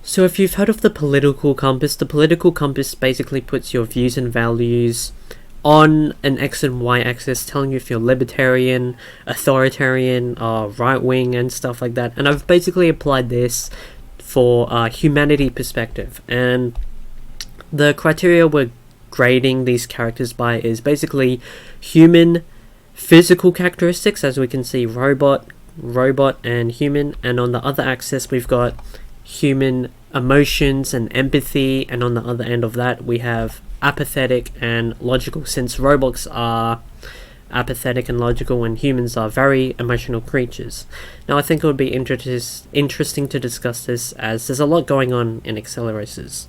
So if you've heard of the political compass basically puts your views and values on an X and Y axis, telling you if you're libertarian, authoritarian, right-wing and stuff like that. And I've basically applied this for humanity perspective. And the criteria we're grading these characters by is basically human physical characteristics, as we can see robot, and human. And on the other axis we've got human emotions and empathy, and on the other end of that we have apathetic and logical, since robots are apathetic and logical and humans are very emotional creatures. Now I think it would be interesting to discuss this, as there's a lot going on in AcceleRacers.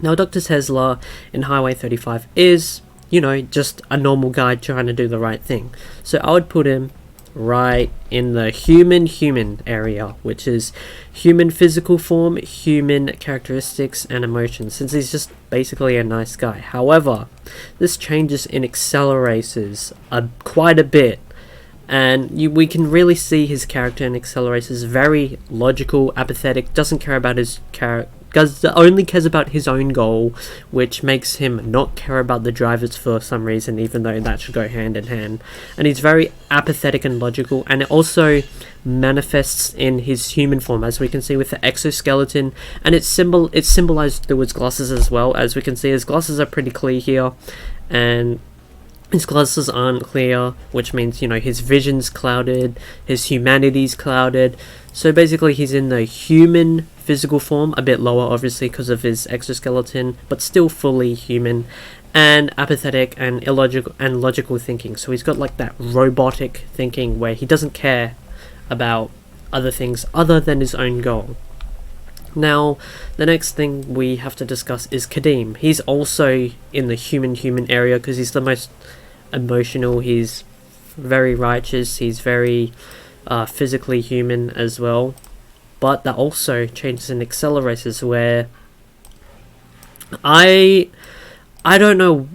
Now Dr. Tesla in Highway 35 is, just a normal guy trying to do the right thing. So I would put him right in the human area, which is human physical form, human characteristics and emotions, since he's just basically a nice guy. However, this changes in AcceleRacers quite a bit, and we can really see his character in AcceleRacers very logical, apathetic, doesn't care about his only cares about his own goal, which makes him not care about the drivers for some reason, even though that should go hand in hand. And he's very apathetic and logical, and it also manifests in his human form, as we can see with the exoskeleton, and it's symbolized through his glasses as well. As we can see, his glasses are pretty clear here, and his glasses aren't clear, which means, his vision's clouded, his humanity's clouded. So basically he's in the human physical form, a bit lower obviously because of his exoskeleton, but still fully human, and apathetic and illogical and logical thinking. So he's got like that robotic thinking where he doesn't care about other things other than his own goal. Now, the next thing we have to discuss is Kadeem. He's also in the human area because he's the most emotional, he's very righteous, he's very physically human as well. But that also changes in AcceleRacers, where I don't know,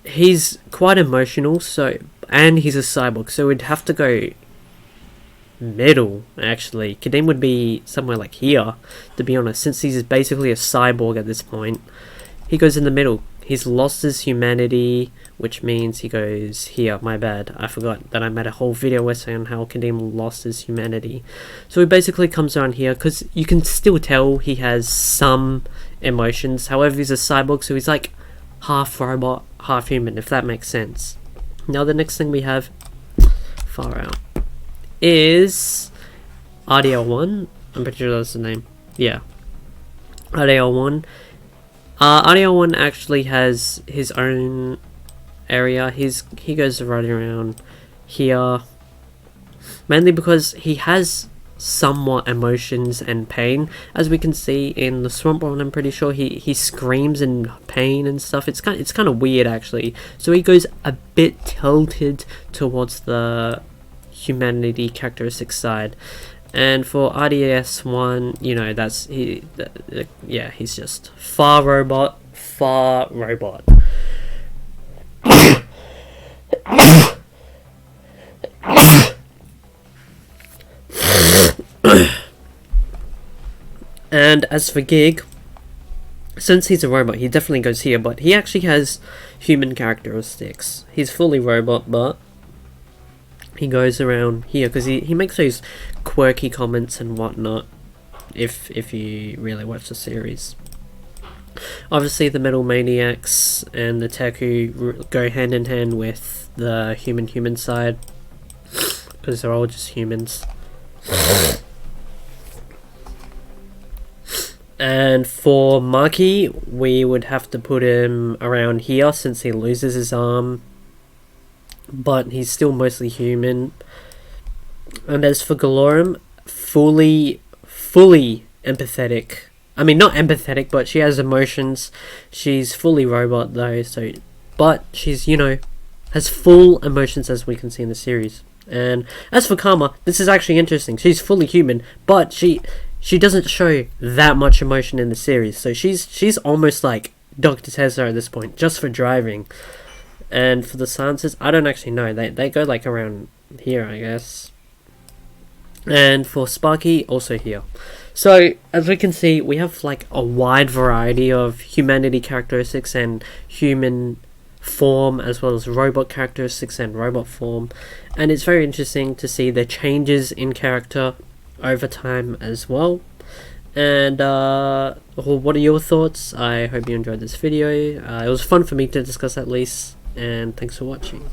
he's quite emotional, and he's a cyborg, so we'd have to go middle. Actually, Kadeem would be somewhere like here, to be honest, since he's basically a cyborg at this point. He goes in the middle. He's lost his humanity, which means he goes here. My bad, I forgot that I made a whole video essay on how Kadeem lost his humanity. So he basically comes around here, because you can still tell he has some emotions. However, he's a cyborg, so he's like half robot, half human, if that makes sense. Now the next thing we have, far out, is RDL1. I'm pretty sure that's the name. Yeah, RDL1. RDL1 actually has his own area. He goes right around here, mainly because he has somewhat emotions and pain, as we can see in the swamp one. I'm pretty sure he screams in pain and stuff. It's kind of weird actually. So he goes a bit tilted towards the humanity characteristic side. And for RDS1, he's just far robot. And as for Gig, since he's a robot, he definitely goes here, but he actually has human characteristics. He's fully robot, but he goes around here because he makes those quirky comments and whatnot, if you really watch the series. Obviously the Metal Maniacs and the Teku go hand in hand with the human side, because they're all just humans. And for Maki, we would have to put him around here, since he loses his arm, but he's still mostly human. And as for Galorum, fully empathetic. I mean, not empathetic, but she has emotions. She's fully robot though, but she's, has full emotions, as we can see in the series. And as for Karma, this is actually interesting. She's fully human, but she doesn't show that much emotion in the series. So she's almost like Dr. Tesla at this point, just for driving. And for the silences, I don't actually know. They go like around here, I guess. And for Sparky, also here. So, as we can see, we have like a wide variety of humanity characteristics and human form, as well as robot characteristics and robot form, and it's very interesting to see the changes in character over time as well. And well, what are your thoughts? I hope you enjoyed this video. It was fun for me to discuss at least, and thanks for watching.